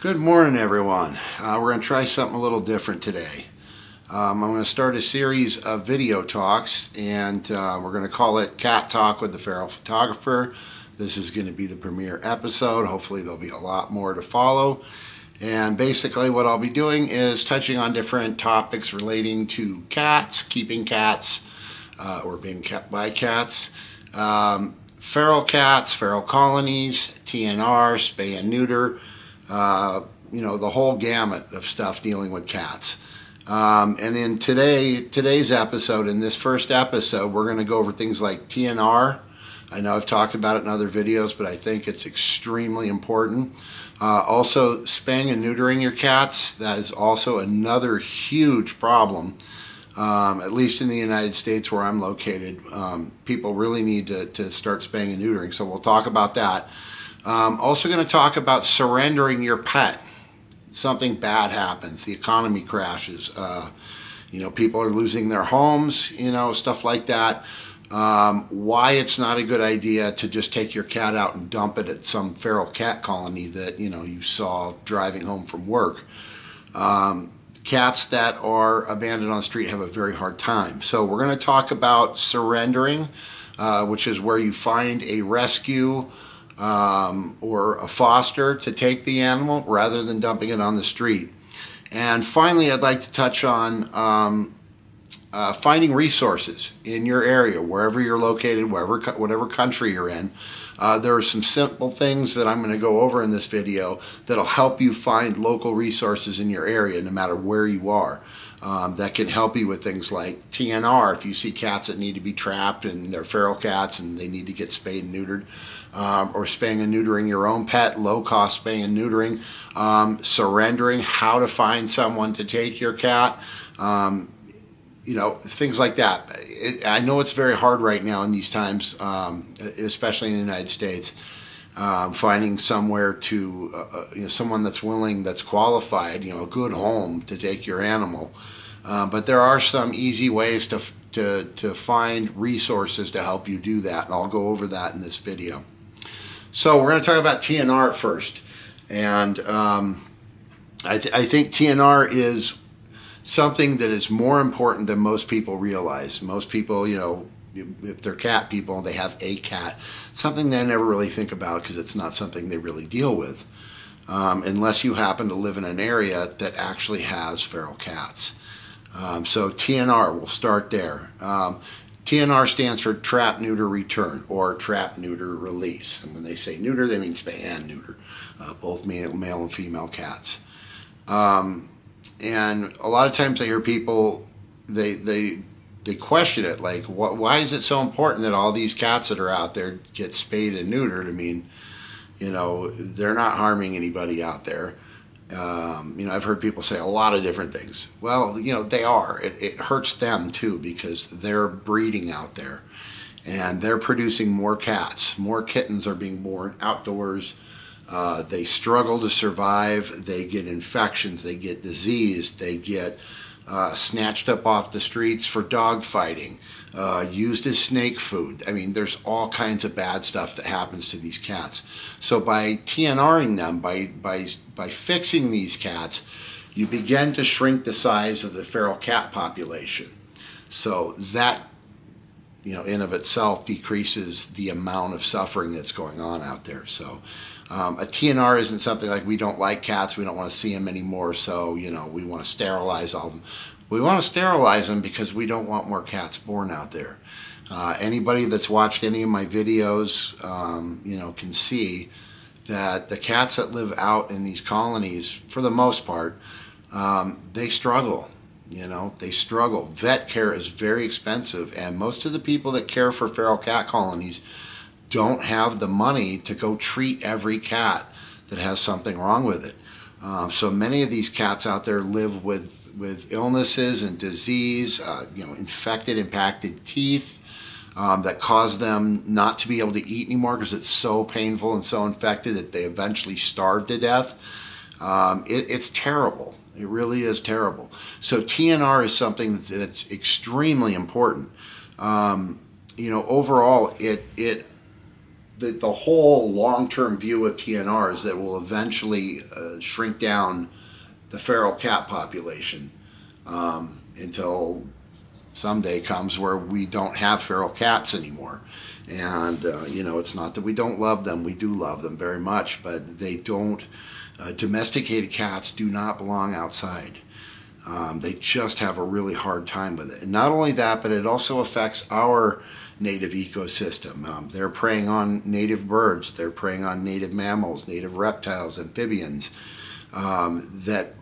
Good morning, everyone. We're going to try something a little different today. I'm going to start a series of video talks, and we're going to call it Cat Talk with the Feral Photographer. This is going to be the premiere episode. Hopefully there'll be a lot more to follow. And basically what I'll be doing is touching on different topics relating to cats, keeping cats, or being kept by cats, feral cats, feral colonies, TNR, spay and neuter, the whole gamut of stuff dealing with cats. And in today's episode, in this first episode, we're going to go over things like TNR. I know I've talked about it in other videos, but I think it's extremely important. Also, spaying and neutering your cats. That is also another huge problem, at least in the United States where I'm located. People really need to start spaying and neutering, so we'll talk about that. Also going to talk about surrendering your pet. Something bad happens, the economy crashes, people are losing their homes, stuff like that. Why it's not a good idea to just take your cat out and dump it at some feral cat colony that you saw driving home from work. Cats that are abandoned on the street have a very hard time. So we're going to talk about surrendering, which is where you find a rescue or a foster to take the animal rather than dumping it on the street. And finally, I'd like to touch on finding resources in your area, wherever you're located, whatever country you're in. There are some simple things that I'm going to go over in this video that'll help you find local resources in your area, no matter where you are. That can help you with things like TNR, if you see cats that need to be trapped and they're feral cats and they need to get spayed and neutered, or spaying and neutering your own pet, low-cost spaying and neutering, surrendering, how to find someone to take your cat, things like that. I know it's very hard right now in these times, especially in the United States, finding somewhere to, someone that's willing, that's qualified, a good home to take your animal. But there are some easy ways to find resources to help you do that, and I'll go over that in this video. So we're going to talk about TNR first, and I think TNR is something that is more important than most people realize. Most people, if they're cat people and they have a cat, it's something they never really think about because it's not something they really deal with, unless you happen to live in an area that actually has feral cats. So TNR, we'll start there. TNR stands for trap, neuter, return, or trap, neuter, release. And when they say neuter, they mean spay and neuter, both male and female cats. And a lot of times I hear people, they question it, like, why is it so important that all these cats that are out there get spayed and neutered? I mean, they're not harming anybody out there. I've heard people say a lot of different things. Well, they are. It hurts them too, because they're breeding out there and they're producing more cats. More kittens are being born outdoors. They struggle to survive. They get infections. They get disease. They get snatched up off the streets for dog fighting, used as snake food. I mean, there's all kinds of bad stuff that happens to these cats. So by TNRing them, by fixing these cats, you begin to shrink the size of the feral cat population. So that, in of itself decreases the amount of suffering that's going on out there. So a TNR isn't something like, we don't like cats, we don't want to see them anymore, so we want to sterilize all of them. We want to sterilize them because we don't want more cats born out there. Anybody that's watched any of my videos, can see that the cats that live out in these colonies, for the most part, they struggle. They struggle. Vet care is very expensive, and most of the people that care for feral cat colonies don't have the money to go treat every cat that has something wrong with it. So many of these cats out there live with illnesses and disease, infected, impacted teeth, that cause them not to be able to eat anymore because it's so painful and so infected that they eventually starve to death. It's terrible. It really is terrible. So TNR is something that's extremely important. Overall, the whole long-term view of TNR is that we'll eventually shrink down the feral cat population until someday comes where we don't have feral cats anymore. And it's not that we don't love them, we do love them very much, but they don't, domesticated cats do not belong outside. They just have a really hard time with it. And not only that, but it also affects our native ecosystem. They're preying on native birds, they're preying on native mammals, native reptiles, amphibians that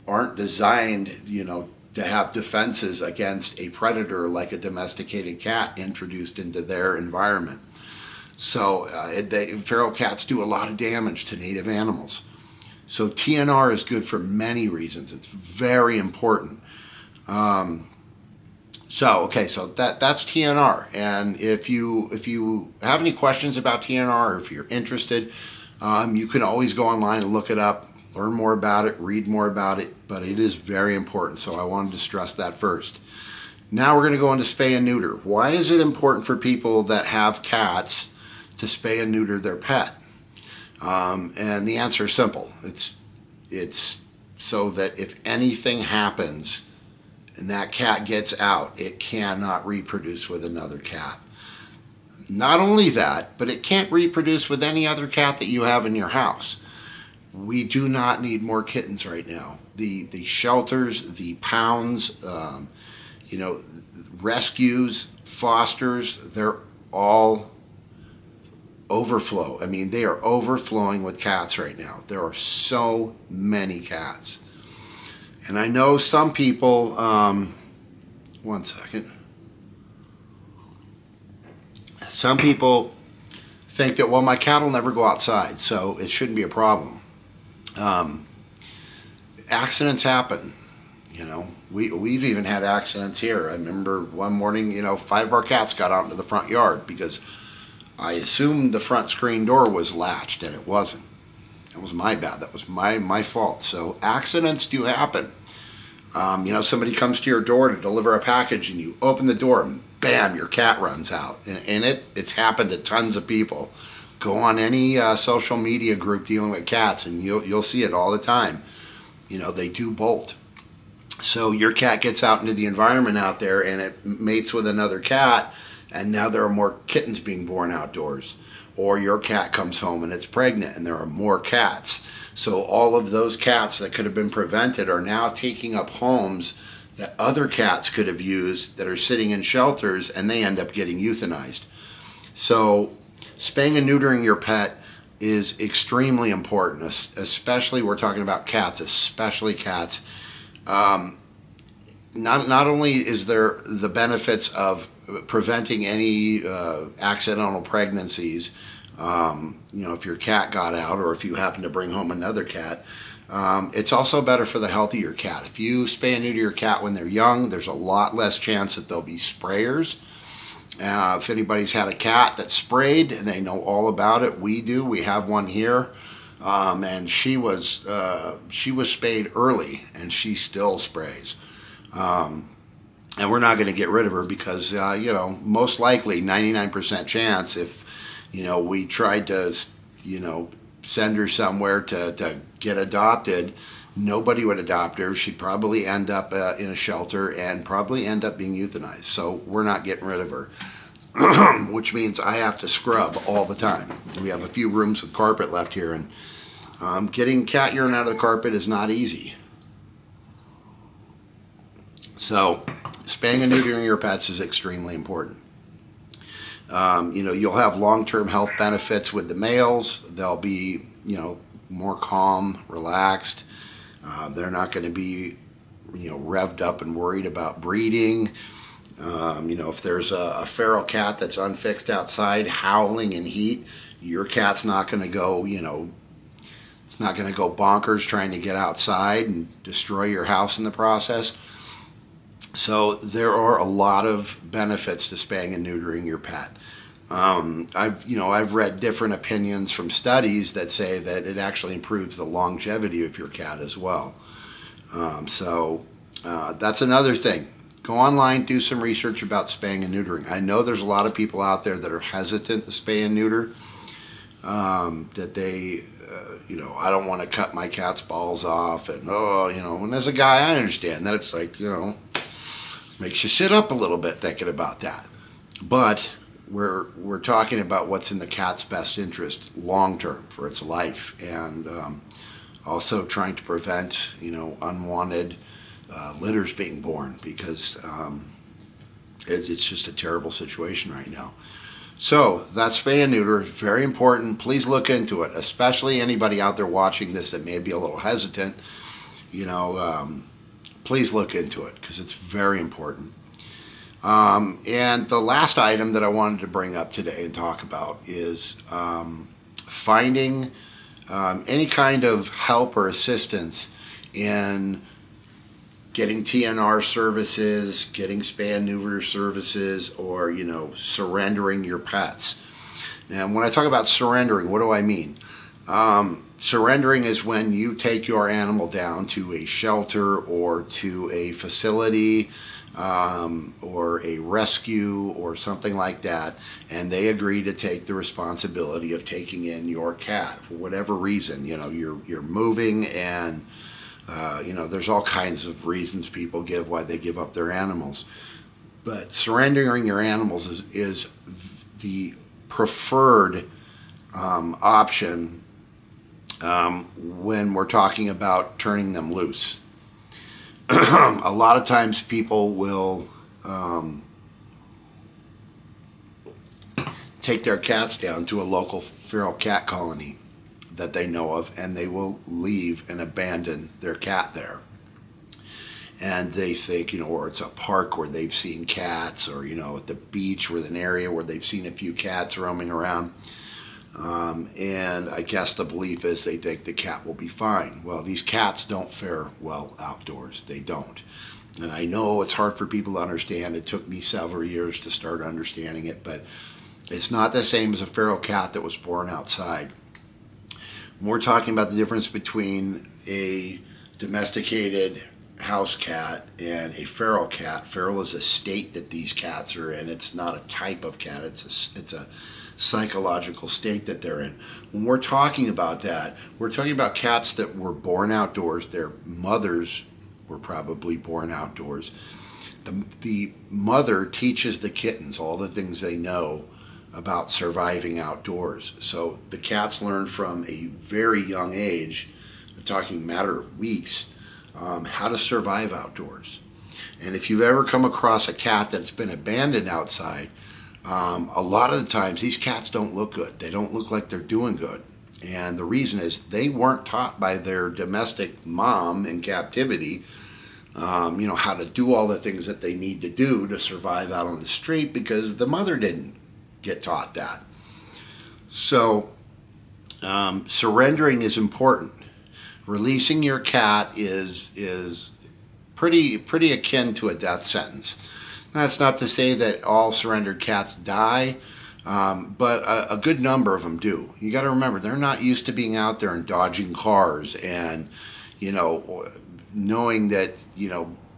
aren't designed, to have defenses against a predator like a domesticated cat introduced into their environment. So feral cats do a lot of damage to native animals. So TNR is good for many reasons. It's very important. So that's TNR. And if you have any questions about TNR, or if you're interested, you can always go online and look it up, learn more about it, read more about it, but it is very important, so I wanted to stress that first. Now we're going to go into spay and neuter. Why is it important for people that have cats to spay and neuter their pet? And the answer is simple. It's so that if anything happens and that cat gets out, it cannot reproduce with another cat. Not only that, but it can't reproduce with any other cat that you have in your house. We do not need more kittens right now. The shelters, the pounds, rescues, fosters, they're all overflow. I mean, they are overflowing with cats right now. There are so many cats. And I know some people, one second. Some people think that, well, my cat will never go outside, so it shouldn't be a problem. Accidents happen. We've even had accidents here. I remember one morning, 5 of our cats got out into the front yard because I assumed the front screen door was latched, and it wasn't. That was my bad. That was my fault. So accidents do happen. Somebody comes to your door to deliver a package, and you open the door, and bam, your cat runs out. And it's happened to tons of people. Go on any social media group dealing with cats, and you'll see it all the time. They do bolt. So your cat gets out into the environment out there, and it mates with another cat, and now there are more kittens being born outdoors. Or your cat comes home and it's pregnant, and there are more cats. So all of those cats that could have been prevented are now taking up homes that other cats could have used that are sitting in shelters, and they end up getting euthanized. So spaying and neutering your pet is extremely important, especially we're talking about cats, especially cats. Not only is there the benefits of preventing any accidental pregnancies, if your cat got out or if you happen to bring home another cat, it's also better for the health of your cat. If you spay and neuter your cat when they're young, there's a lot less chance that they'll be sprayers. If anybody's had a cat that's sprayed and they know all about it, we do. We have one here, and she was spayed early, and she still sprays. And we're not going to get rid of her because most likely 99% chance if we tried to send her somewhere to get adopted, nobody would adopt her. She'd probably end up in a shelter and probably end up being euthanized. So we're not getting rid of her, which means I have to scrub all the time. We have a few rooms with carpet left here, and getting cat urine out of the carpet is not easy. So spaying and neutering your pets is extremely important. You'll have long-term health benefits with the males. They'll be, more calm, relaxed. They're not going to be, revved up and worried about breeding. If there's a feral cat that's unfixed outside, howling in heat, your cat's not going to go, it's not going to go bonkers trying to get outside and destroy your house in the process. So there are a lot of benefits to spaying and neutering your pet. I've read different opinions from studies that say that it actually improves the longevity of your cat as well. So that's another thing. go online, do some research about spaying and neutering. I know there's a lot of people out there that are hesitant to spay and neuter, that they, I don't want to cut my cat's balls off, and and as a guy, I understand that. It's like, makes you sit up a little bit thinking about that. But we're talking about what's in the cat's best interest long term for its life, and also trying to prevent unwanted litters being born, because it's just a terrible situation right now. So that spay and neuter is very important. Please look into it, especially anybody out there watching this that may be a little hesitant. Please look into it, because it's very important. And the last item that I wanted to bring up today and talk about is finding any kind of help or assistance in getting TNR services, getting spay and neuter services, or surrendering your pets. And when I talk about surrendering, what do I mean? Surrendering is when you take your animal down to a shelter or to a facility, or a rescue or something like that, and they agree to take the responsibility of taking in your cat for whatever reason. You're moving, and there's all kinds of reasons people give why they give up their animals. But surrendering your animals is the preferred option when we're talking about turning them loose. A lot of times people will take their cats down to a local feral cat colony that they know of, and they will leave and abandon their cat there. And they think, or it's a park where they've seen cats, or, at the beach, or an area where they've seen a few cats roaming around. And I guess the belief is they think the cat will be fine. Well, these cats don't fare well outdoors. They don't. And I know it's hard for people to understand. It took me several years to start understanding it, but it's not the same as a feral cat that was born outside. When we're talking about the difference between a domesticated house cat and a feral cat, feral is a state that these cats are in. It's not a type of cat. It's a psychological state that they're in. When we're talking about that, we're talking about cats that were born outdoors. Their mothers were probably born outdoors. The mother teaches the kittens all the things they know about surviving outdoors. So the cats learn from a very young age, I'm talking matter of weeks, how to survive outdoors. And if you've ever come across a cat that's been abandoned outside, a lot of the times these cats don't look good. They don't look like they're doing good. And the reason is they weren't taught by their domestic mom in captivity, how to do all the things that they need to do to survive out on the street, because the mother didn't get taught that. So surrendering is important. Releasing your cat is pretty akin to a death sentence. That's not to say that all surrendered cats die, but a good number of them do. You got to remember, they're not used to being out there and dodging cars and, knowing that,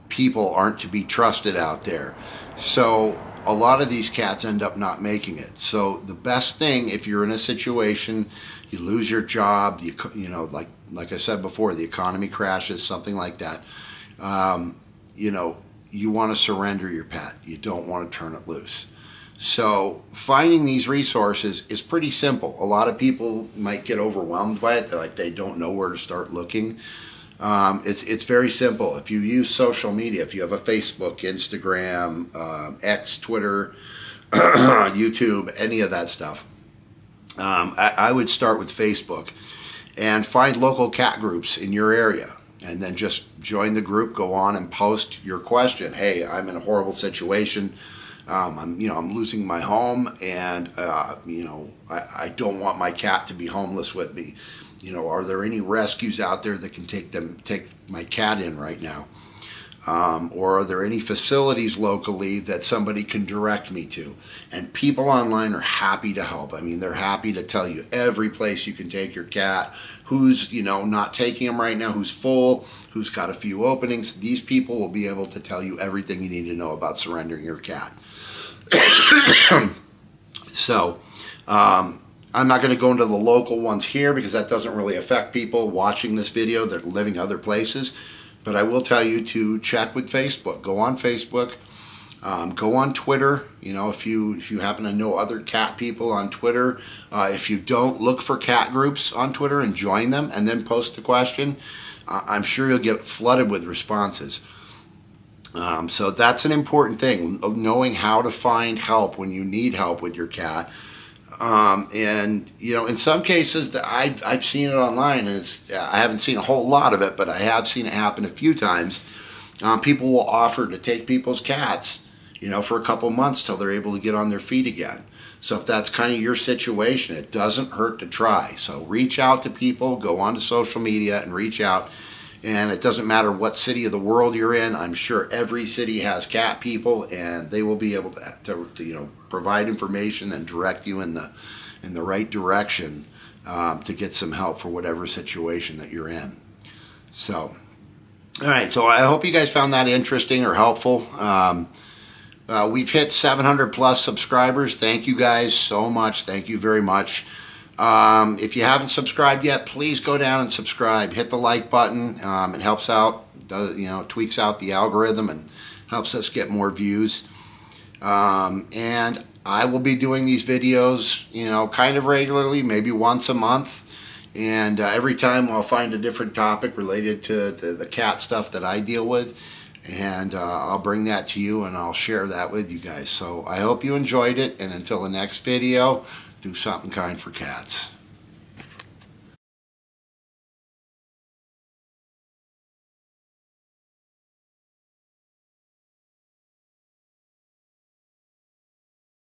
people aren't to be trusted out there. So a lot of these cats end up not making it. So the best thing, if you're in a situation, you lose your job, like I said before, the economy crashes, something like that, you want to surrender your pet. You don't want to turn it loose. So finding these resources is pretty simple. A lot of people might get overwhelmed by it. They don't know where to start looking. It's very simple. If you use social media, if you have a Facebook, Instagram, X, Twitter, YouTube, any of that stuff, I would start with Facebook and find local cat groups in your area. And then just join the group, go on and post your question. Hey, I'm in a horrible situation. I'm losing my home, and I don't want my cat to be homeless with me. Are there any rescues out there that can take my cat in right now? Or are there any facilities locally that somebody can direct me to? And people online are happy to help. I mean, they're happy to tell you every place you can take your cat, who's, not taking them right now, who's full, who's got a few openings. These people will be able to tell you everything you need to know about surrendering your cat. So, I'm not going to go into the local ones here because that doesn't really affect people watching this video that are living other places. But I will tell you to check with Facebook. Go on Facebook. Go on Twitter. If you happen to know other cat people on Twitter. If you don't, look for cat groups on Twitter and join them, and then post the question. I'm sure you'll get flooded with responses. So that's an important thing, knowing how to find help when you need help with your cat. And in some cases that I've seen it online, and I haven't seen a whole lot of it, but I have seen it happen a few times. People will offer to take people's cats, for a couple months till they're able to get on their feet again. So if that's kind of your situation, it doesn't hurt to try. So reach out to people, go onto social media and reach out. And it doesn't matter what city of the world you're in. I'm sure every city has cat people, and they will be able to provide information and direct you in the right direction to get some help for whatever situation that you're in. So, all right. So I hope you guys found that interesting or helpful. We've hit 700 plus subscribers. Thank you guys so much. Thank you very much. If you haven't subscribed yet, please go down and subscribe. Hit the like button. It helps out, tweaks out the algorithm and helps us get more views. And I will be doing these videos, kind of regularly, maybe once a month. And every time I'll find a different topic related to the cat stuff that I deal with. And I'll bring that to you and I'll share that with you guys. So I hope you enjoyed it. And until the next video, do something kind for cats.